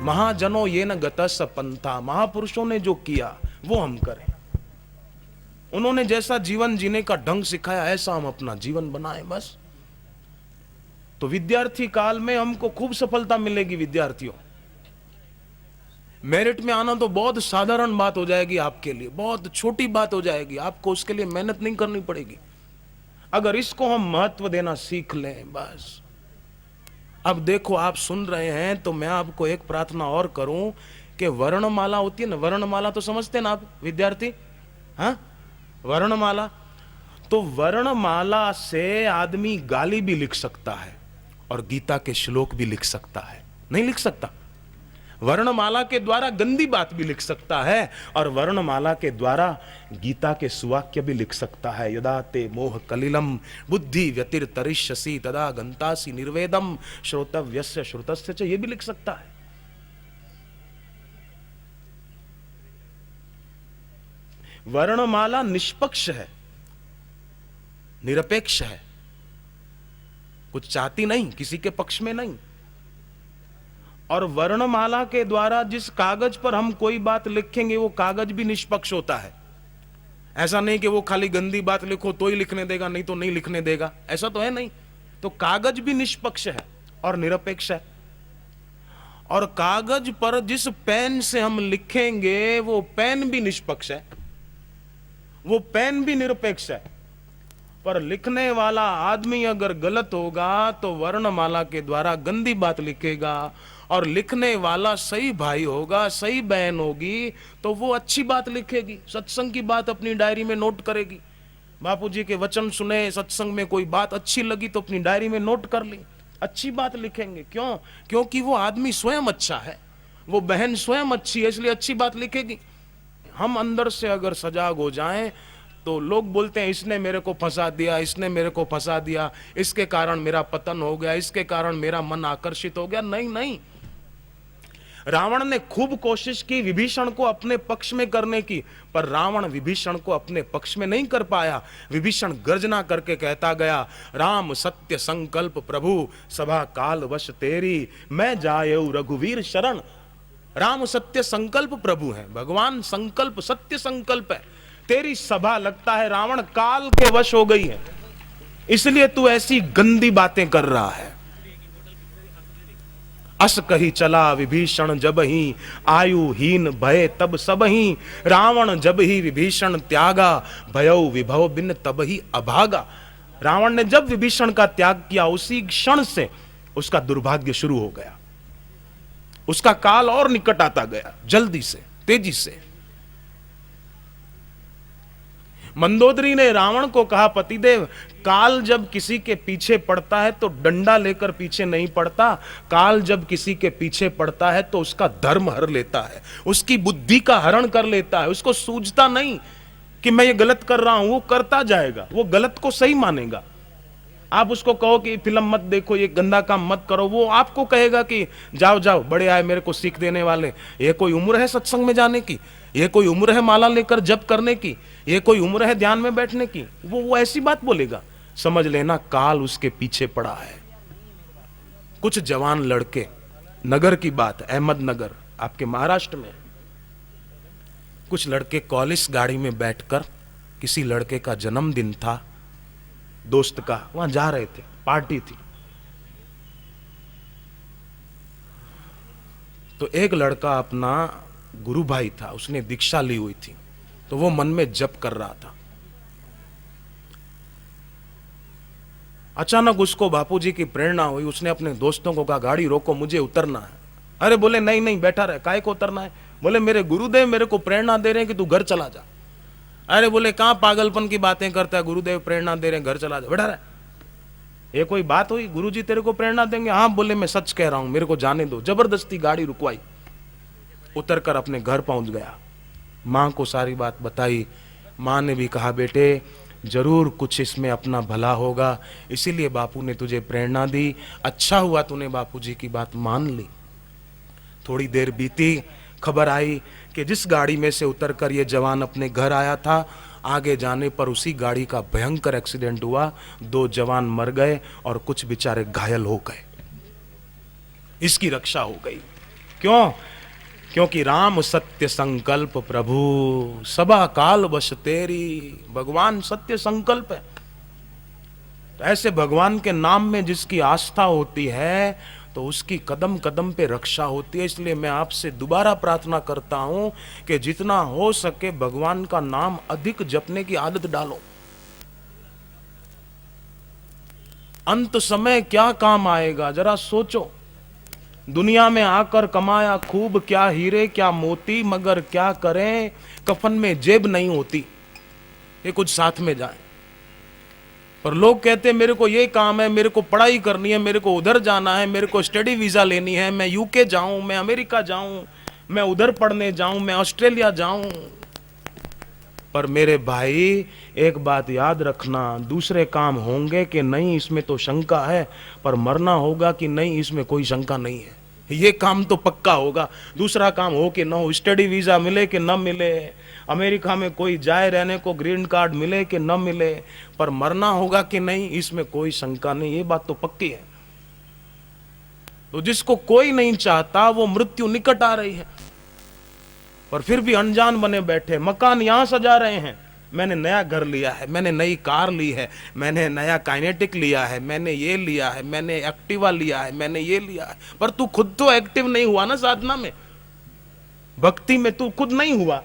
महाजनों ये न गतस पंथा, महापुरुषों ने जो किया वो हम करें। उन्होंने जैसा जीवन जीने का ढंग सिखाया ऐसा हम अपना जीवन बनाएं बस। तो विद्यार्थी काल में हमको खूब सफलता मिलेगी। विद्यार्थियों, मेरिट में आना तो बहुत साधारण बात हो जाएगी आपके लिए, बहुत छोटी बात हो जाएगी। आपको उसके लिए मेहनत नहीं करनी पड़ेगी। अगर इसको हम महत्व देना सीख लें बस। अब देखो, आप सुन रहे हैं तो मैं आपको एक प्रार्थना और करूं कि वर्णमाला होती है ना, वर्णमाला तो समझते हैं ना आप विद्यार्थी? हाँ, वर्णमाला। तो वर्णमाला से आदमी गाली भी लिख सकता है और गीता के श्लोक भी लिख सकता है। नहीं लिख सकता? वर्णमाला के द्वारा गंदी बात भी लिख सकता है और वर्णमाला के द्वारा गीता के सुवाक्य भी लिख सकता है। यदा ते मोह कलिलम बुद्धि व्यतिरतरिष्यसि तदा गंतासि निर्वेदम श्रोतव्यस्य श्रुतस्य च, ये भी लिख सकता है। वर्णमाला निष्पक्ष है, निरपेक्ष है, कुछ चाहती नहीं, किसी के पक्ष में नहीं। और वर्णमाला के द्वारा जिस कागज पर हम कोई बात लिखेंगे वो कागज भी निष्पक्ष होता है। ऐसा नहीं कि वो खाली गंदी बात लिखो तो ही लिखने देगा, नहीं तो नहीं लिखने देगा, ऐसा तो है नहीं। तो कागज भी निष्पक्ष है और निरपेक्ष है। और कागज पर जिस पेन से हम लिखेंगे वो पेन भी निष्पक्ष है, वो पेन भी निरपेक्ष है। पर लिखने वाला आदमी अगर गलत होगा तो वर्णमाला के द्वारा गंदी बात लिखेगा, और लिखने वाला सही भाई होगा, सही बहन होगी तो वो अच्छी बात लिखेगी, सत्संग की बात अपनी डायरी में नोट करेगी। बापूजी के वचन सुने, सत्संग में कोई बात अच्छी लगी तो अपनी डायरी में नोट कर ली, अच्छी बात लिखेंगे। क्यों? क्योंकि वो आदमी स्वयं अच्छा है, वो बहन स्वयं अच्छी है, इसलिए अच्छी बात लिखेगी। हम अंदर से अगर सजाग हो जाएं तो लोग बोलते हैं इसने मेरे को फंसा दिया, इसने मेरे को फंसा दिया, इसके कारण मेरा पतन हो गया, इसके कारण मेरा मन आकर्षित हो गया। नहीं नहीं, रावण ने खूब कोशिश की विभीषण को अपने पक्ष में करने की, पर रावण विभीषण को अपने पक्ष में नहीं कर पाया। विभीषण गर्जना करके कहता गया, राम सत्य संकल्प प्रभु सभा काल वश तेरी, मैं जायऊ रघुवीर शरण। राम सत्य संकल्प प्रभु है, भगवान संकल्प सत्य संकल्प है। तेरी सभा लगता है रावण काल के वश हो गई है, इसलिए तू ऐसी गंदी बातें कर रहा है। अस कही चला विभीषण जब ही, आयुहीन भय तब सब ही, रावण जब ही विभीषण त्यागा, भयउ विभव बिन तब ही अभागा। रावण ने जब विभीषण का त्याग किया उसी क्षण से उसका दुर्भाग्य शुरू हो गया, उसका काल और निकट आता गया, जल्दी से, तेजी से। मंदोदरी ने रावण को कहा, पतिदेव, काल जब किसी के पीछे पड़ता है तो डंडा लेकर पीछे नहीं पड़ता, काल जब किसी के पीछे पड़ता है तो उसका धर्म हर लेता है, उसकी बुद्धि का हरण कर लेता है। उसको सूझता नहीं कि मैं ये गलत कर रहा हूं, वो करता जाएगा, वो गलत को सही मानेगा। आप उसको कहो कि फिल्म मत देखो, ये गंदा काम मत करो, वो आपको कहेगा कि जाओ जाओ, बड़े आए मेरे को सीख देने वाले। ये कोई उम्र है सत्संग में जाने की? ये कोई उम्र है माला लेकर जप करने की? ये कोई उम्र है ध्यान में बैठने की? वो ऐसी बात बोलेगा। समझ लेना काल उसके पीछे पड़ा है। कुछ जवान लड़के, नगर की बात, अहमदनगर आपके महाराष्ट्र में, कुछ लड़के कॉलेज गाड़ी में बैठकर, किसी लड़के का जन्मदिन था दोस्त का, वहां जा रहे थे, पार्टी थी। तो एक लड़का अपना गुरु भाई था, उसने दीक्षा ली हुई थी, तो वो मन में जप कर रहा था। अचानक उसको बापूजी की प्रेरणा हुई, उसने अपने दोस्तों को कहा, गाड़ी रोको, मुझे उतरना है। अरे बोले नहीं नहीं, बैठा रहे, काहे को उतरना है? बोले मेरे गुरुदेव मेरे को प्रेरणा दे रहे हैं कि तू घर चला जा। अरे बोले कहां पागलपन की बातें करता है, गुरुदेव प्रेरणा दे रहे हैं, घर चला जा। बैठा रहे, ये कोई बात हुई? गुरुजी तेरे को प्रेरणा देंगे? हाँ। बोले मैं सच कह रहा हूं, मेरे को जाने दो। जबरदस्ती गाड़ी रुकवाई, उतरकर अपने घर पहुंच गया, मां को सारी बात बताई। मां ने भी कहा, बेटे जरूर कुछ इसमें अपना भला होगा, इसीलिए बापू ने तुझे प्रेरणा दी, अच्छा हुआ तूने बापूजी की बात मान ली। थोड़ी देर बीती, खबर आई कि जिस गाड़ी में से उतरकर ये जवान अपने घर आया था, आगे जाने पर उसी गाड़ी का भयंकर एक्सीडेंट हुआ, 2 जवान मर गए और कुछ बेचारे घायल हो गए। इसकी रक्षा हो गई। क्यों? क्योंकि राम सत्य संकल्प प्रभु, सबा काल बस तेरी। भगवान सत्य संकल्प है। तो ऐसे भगवान के नाम में जिसकी आस्था होती है तो उसकी कदम कदम पे रक्षा होती है। इसलिए मैं आपसे दोबारा प्रार्थना करता हूं कि जितना हो सके भगवान का नाम अधिक जपने की आदत डालो। अंत समय क्या काम आएगा जरा सोचो। दुनिया में आकर कमाया खूब, क्या हीरे क्या मोती, मगर क्या करें कफन में जेब नहीं होती। ये कुछ साथ में जाए। पर लोग कहते हैं मेरे को ये काम है, मेरे को पढ़ाई करनी है, मेरे को उधर जाना है, मेरे को स्टडी वीजा लेनी है, मैं यूके जाऊं, मैं अमेरिका जाऊं, मैं उधर पढ़ने जाऊं, मैं ऑस्ट्रेलिया जाऊं। पर मेरे भाई एक बात याद रखना, दूसरे काम होंगे कि नहीं इसमें तो शंका है, पर मरना होगा कि नहीं इसमें कोई शंका नहीं है। ये काम तो पक्का होगा। दूसरा काम हो कि ना हो, स्टडी वीजा मिले कि न मिले, अमेरिका में कोई जाए रहने को ग्रीन कार्ड मिले कि न मिले, पर मरना होगा कि नहीं इसमें कोई शंका नहीं। ये बात तो पक्की है। तो जिसको कोई नहीं चाहता वो मृत्यु निकट आ रही है, पर फिर भी अनजान बने बैठे। मकान यहां सजा रहे हैं, मैंने नया घर लिया है, मैंने नई कार ली है, मैंने नया काइनेटिक लिया है, मैंने ये लिया है, मैंने एक्टिवा लिया है, मैंने ये लिया है। पर तू खुद तो एक्टिव नहीं हुआ ना साधना में, भक्ति में तू खुद नहीं हुआ।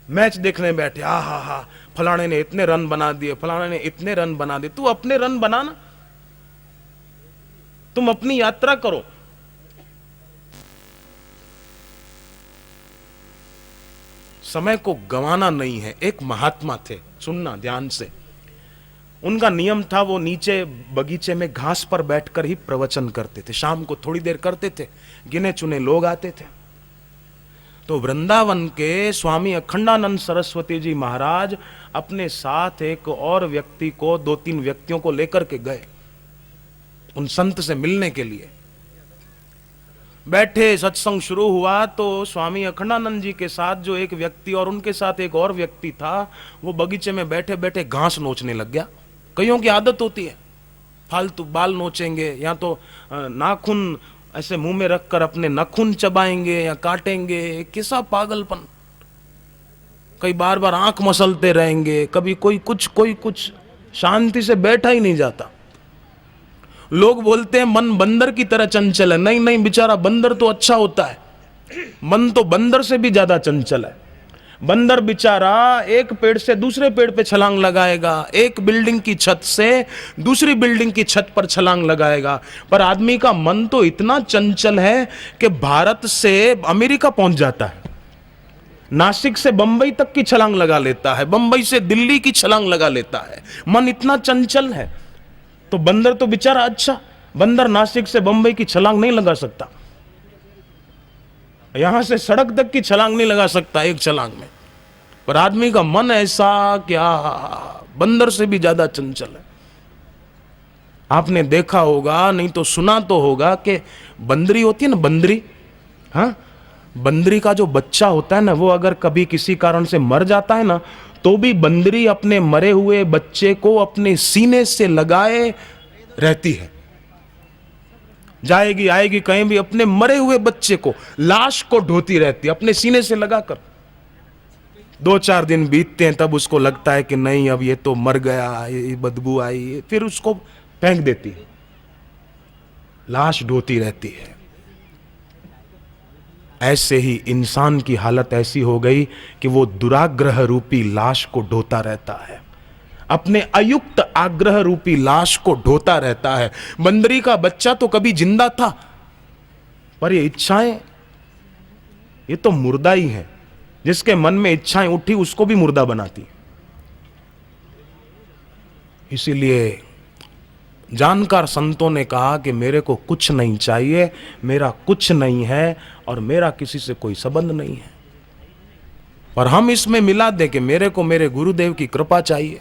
मैच देखने बैठे, हा फलाने ने इतने रन बना दिए, फलाने ने इतने रन बना दिए। तू अपने रन बनाना, तुम अपनी यात्रा करो। समय को गंवाना नहीं है। एक महात्मा थे, सुनना ध्यान से। उनका नियम था वो नीचे बगीचे में घास पर बैठकर ही प्रवचन करते थे। शाम को थोड़ी देर करते थे, गिने चुने लोग आते थे। तो वृंदावन के स्वामी अखंडानंद सरस्वती जी महाराज अपने साथ एक और व्यक्ति को, 2-3 व्यक्तियों को लेकर के गए उन संत से मिलने के लिए। बैठे, सत्संग शुरू हुआ तो स्वामी अखंडानंद जी के साथ जो एक व्यक्ति और उनके साथ एक और व्यक्ति था, वो बगीचे में बैठे बैठे घास नोचने लग गया। कईयों की आदत होती है, फालतू बाल नोचेंगे, या तो नाखून ऐसे मुंह में रखकर अपने नाखून चबाएंगे या काटेंगे। कैसा पागलपन। कई बार बार आंख मसलते रहेंगे, कभी कोई कुछ, शांति से बैठा ही नहीं जाता। लोग बोलते हैं मन बंदर की तरह चंचल है। नहीं नहीं, बेचारा बंदर तो अच्छा होता है, मन तो बंदर से भी ज्यादा चंचल है। बंदर बेचारा एक पेड़ से दूसरे पेड़ पे छलांग लगाएगा, एक बिल्डिंग की छत से दूसरी बिल्डिंग की छत पर छलांग लगाएगा। पर आदमी का मन तो इतना चंचल है कि भारत से अमेरिका पहुंच जाता है, नासिक से बंबई तक की छलांग लगा लेता है, बंबई से दिल्ली की छलांग लगा लेता है। मन इतना चंचल है। तो बंदर तो बेचारा अच्छा, बंदर नासिक से बंबई की छलांग नहीं लगा सकता, यहां से सड़क तक की छलांग नहीं लगा सकता एक छलांग में। पर आदमी का मन ऐसा क्या, बंदर से भी ज्यादा चंचल है। आपने देखा होगा, नहीं तो सुना तो होगा कि बंदरी होती है ना, बंदरी, हाँ, बंदरी का जो बच्चा होता है ना, वो अगर कभी किसी कारण से मर जाता है ना, तो भी बंदरी अपने मरे हुए बच्चे को अपने सीने से लगाए रहती है। जाएगी आएगी कहीं भी, अपने मरे हुए बच्चे को, लाश को ढोती रहती है अपने सीने से लगाकर। 2-4 दिन बीतते हैं, तब उसको लगता है कि नहीं अब ये तो मर गया, ये बदबू आई, फिर उसको फेंक देती है। लाश ढोती रहती है। ऐसे ही इंसान की हालत ऐसी हो गई कि वो दुराग्रह रूपी लाश को ढोता रहता है, अपने अयुक्त आग्रह रूपी लाश को ढोता रहता है। बंदरी का बच्चा तो कभी जिंदा था, पर ये इच्छाएं, ये तो मुर्दा ही है। जिसके मन में इच्छाएं उठी उसको भी मुर्दा बनाती। इसीलिए जानकार संतों ने कहा कि मेरे को कुछ नहीं चाहिए, मेरा कुछ नहीं है और मेरा किसी से कोई संबंध नहीं है। और हम इसमें मिला दे कि मेरे को मेरे गुरुदेव की कृपा चाहिए,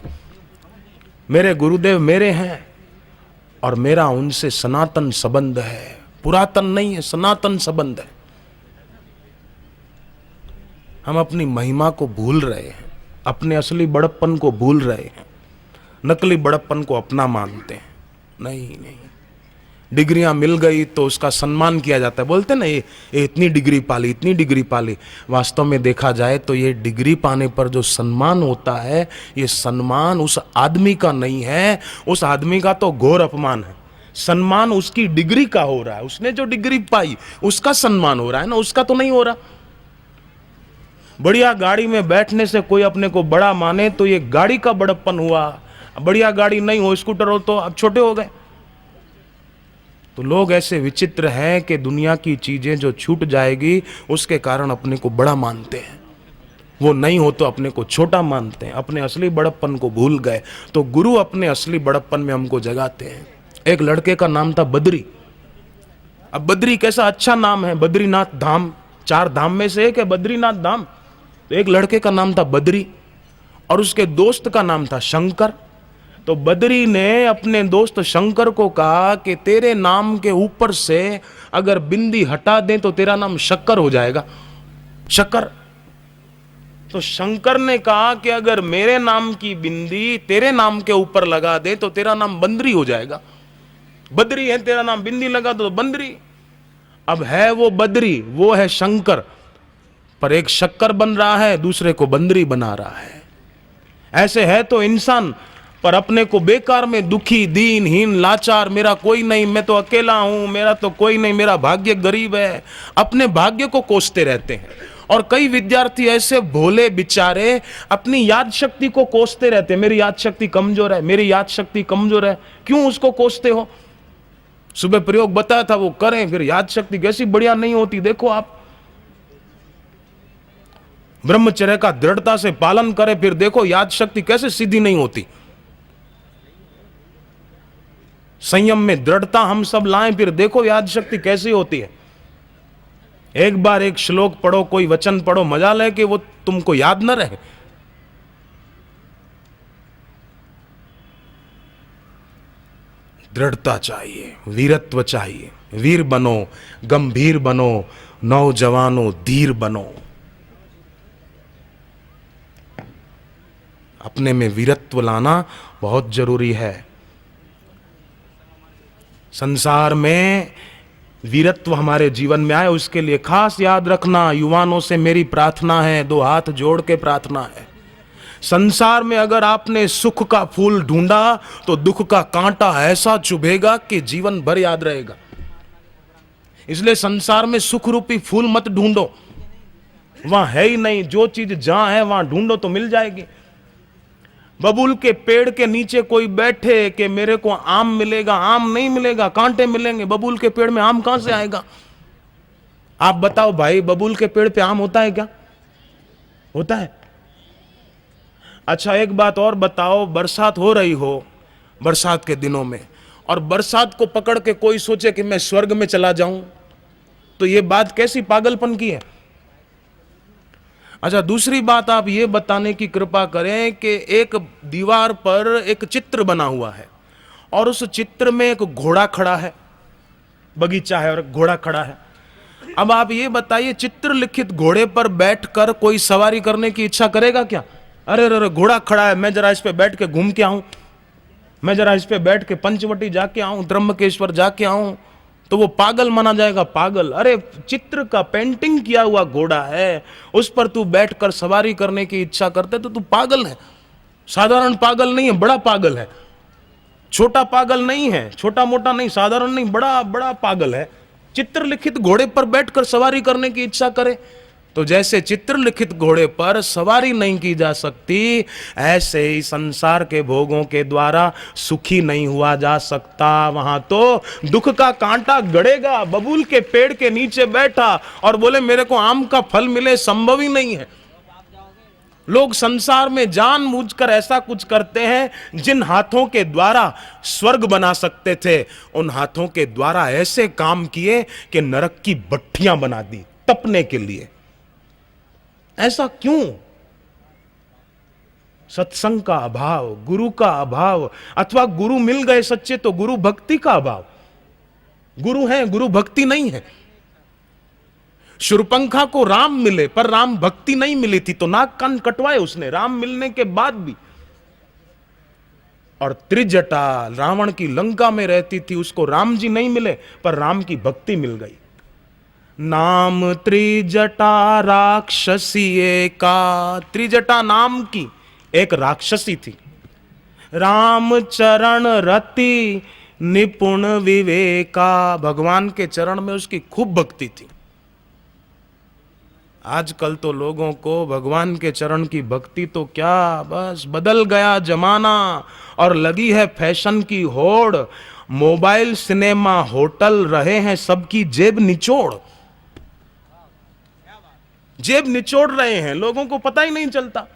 मेरे गुरुदेव मेरे हैं और मेरा उनसे सनातन संबंध है, पुरातन नहीं है, सनातन संबंध है। हम अपनी महिमा को भूल रहे हैं, अपने असली बड़प्पन को भूल रहे हैं, नकली बड़प्पन को अपना मानते हैं। नहीं नहीं, डिग्रियां मिल गई तो उसका सम्मान किया जाता है, बोलते ना ये इतनी डिग्री पाली, इतनी डिग्री पाली। वास्तव में देखा जाए तो ये डिग्री पाने पर जो सम्मान होता है, ये सम्मान उस आदमी का नहीं है, उस आदमी का तो घोर अपमान है। सम्मान उसकी डिग्री का हो रहा है, उसने जो डिग्री पाई उसका सम्मान हो रहा है ना, उसका तो नहीं हो रहा। बढ़िया गाड़ी में बैठने से कोई अपने को बड़ा माने तो ये गाड़ी का बड़प्पन हुआ, बढ़िया गाड़ी नहीं हो, स्कूटर हो तो अब छोटे हो गए। तो लोग ऐसे विचित्र हैं कि दुनिया की चीजें जो छूट जाएगी उसके कारण अपने को बड़ा मानते हैं, वो नहीं हो तो अपने को छोटा मानते हैं, अपने असली बड़प्पन को भूल गए। तो गुरु अपने असली बड़प्पन में हमको जगाते हैं। एक लड़के का नाम था बद्री। अब बद्री कैसा अच्छा नाम है, बद्रीनाथ धाम, 4 धाम में से एक है बद्रीनाथ धाम। तो एक लड़के का नाम था बद्री और उसके दोस्त का नाम था शंकर। तो बद्री ने अपने दोस्त शंकर को कहा कि तेरे नाम के ऊपर से अगर बिंदी हटा दें तो तेरा नाम शक्कर हो जाएगा, शक्कर। तो शंकर ने कहा कि अगर मेरे नाम की बिंदी तेरे नाम के ऊपर लगा दे तो तेरा नाम बंदरी हो जाएगा। बद्री है तेरा नाम, बिंदी लगा दो तो बंदरी। अब है वो बद्री, वो है शंकर, पर एक शक्कर बन रहा है, दूसरे को बंदरी बना रहा है। ऐसे है तो इंसान, पर अपने को बेकार में दुखी, दीनहीन, लाचार, मेरा कोई नहीं, मैं तो अकेला हूं, मेरा तो कोई नहीं, मेरा भाग्य गरीब है, अपने भाग्य को कोसते रहते हैं। और कई विद्यार्थी ऐसे भोले बेचारे अपनी याद शक्ति को कोसते रहते हैं, मेरी याद शक्ति कमजोर है, मेरी याद शक्ति कमजोर है। क्यों उसको कोसते हो? सुबह प्रयोग बताया था, वो करें, फिर याद शक्ति कैसी बढ़िया नहीं होती। देखो आप ब्रह्मचर्य का दृढ़ता से पालन करें, फिर देखो याद शक्ति कैसे सीधी नहीं होती। संयम में दृढ़ता हम सब लाएं, फिर देखो याद शक्ति कैसी होती है। एक बार एक श्लोक पढ़ो, कोई वचन पढ़ो, मजा ले कि वो तुमको याद न रहे। दृढ़ता चाहिए, वीरत्व चाहिए। वीर बनो, गंभीर बनो, नौजवानों धीर बनो। अपने में वीरत्व लाना बहुत जरूरी है। संसार में वीरत्व हमारे जीवन में आए, उसके लिए खास याद रखना, युवानों से मेरी प्रार्थना है, 2 हाथ जोड़ के प्रार्थना है। संसार में अगर आपने सुख का फूल ढूंढा तो दुख का कांटा ऐसा चुभेगा कि जीवन भर याद रहेगा। इसलिए संसार में सुख रूपी फूल मत ढूंढो, वहां है ही नहीं। जो चीज जहां है वहां ढूंढो तो मिल जाएगी। बबूल के पेड़ के नीचे कोई बैठे कि मेरे को आम मिलेगा, आम नहीं मिलेगा, कांटे मिलेंगे। बबूल के पेड़ में आम कहां से आएगा? आप बताओ भाई, बबूल के पेड़ पे आम होता है क्या? होता है? अच्छा एक बात और बताओ, बरसात हो रही हो, बरसात के दिनों में, और बरसात को पकड़ के कोई सोचे कि मैं स्वर्ग में चला जाऊं, तो यह बात कैसी पागलपन की है। अच्छा दूसरी बात आप ये बताने की कृपा करें कि एक दीवार पर एक चित्र बना हुआ है और उस चित्र में एक घोड़ा खड़ा है, बगीचा है और घोड़ा खड़ा है। अब आप ये बताइए, चित्र लिखित घोड़े पर बैठकर कोई सवारी करने की इच्छा करेगा क्या? अरे अरे घोड़ा खड़ा है, मैं जरा इस पे बैठ के घूम के आऊं, मैं जरा इस पे बैठ के पंचवटी जाके आऊं, त्र्यंबकेश्वर जाके आऊं, तो वो पागल माना जाएगा, पागल। अरे चित्र का पेंटिंग किया हुआ घोड़ा है, उस पर तू बैठकर सवारी करने की इच्छा करते तो तू पागल है। साधारण पागल नहीं है, बड़ा पागल है। छोटा पागल नहीं है, छोटा मोटा नहीं, साधारण नहीं, बड़ा बड़ा पागल है। चित्र लिखित घोड़े पर बैठकर सवारी करने की इच्छा करे। तो जैसे चित्र लिखित घोड़े पर सवारी नहीं की जा सकती, ऐसे ही संसार के भोगों के द्वारा सुखी नहीं हुआ जा सकता। वहां तो दुख का कांटा गड़ेगा। बबूल के पेड़ के नीचे बैठा और बोले मेरे को आम का फल मिले, संभव ही नहीं है। लोग संसार में जानबूझकर ऐसा कुछ करते हैं, जिन हाथों के द्वारा स्वर्ग बना सकते थे, उन हाथों के द्वारा ऐसे काम किए कि नरक की भट्ठियां बना दी तपने के लिए। ऐसा क्यों? सत्संग का अभाव, गुरु का अभाव, अथवा गुरु मिल गए सच्चे तो गुरु भक्ति का अभाव। गुरु है, गुरु भक्ति नहीं है। शूर्पणखा को राम मिले पर राम भक्ति नहीं मिली थी तो नाक कान कटवाए उसने, राम मिलने के बाद भी। और त्रिजटा रावण की लंका में रहती थी, उसको राम जी नहीं मिले पर राम की भक्ति मिल गई। नाम त्रिजटा राक्षसी एका, त्रिजटा नाम की एक राक्षसी थी। राम चरण रति निपुण विवेका, भगवान के चरण में उसकी खूब भक्ति थी। आजकल तो लोगों को भगवान के चरण की भक्ति तो क्या, बस बदल गया जमाना और लगी है फैशन की होड़। मोबाइल, सिनेमा, होटल रहे हैं सबकी जेब निचोड़, जेब निचोड़ रहे हैं, लोगों को पता ही नहीं चलता।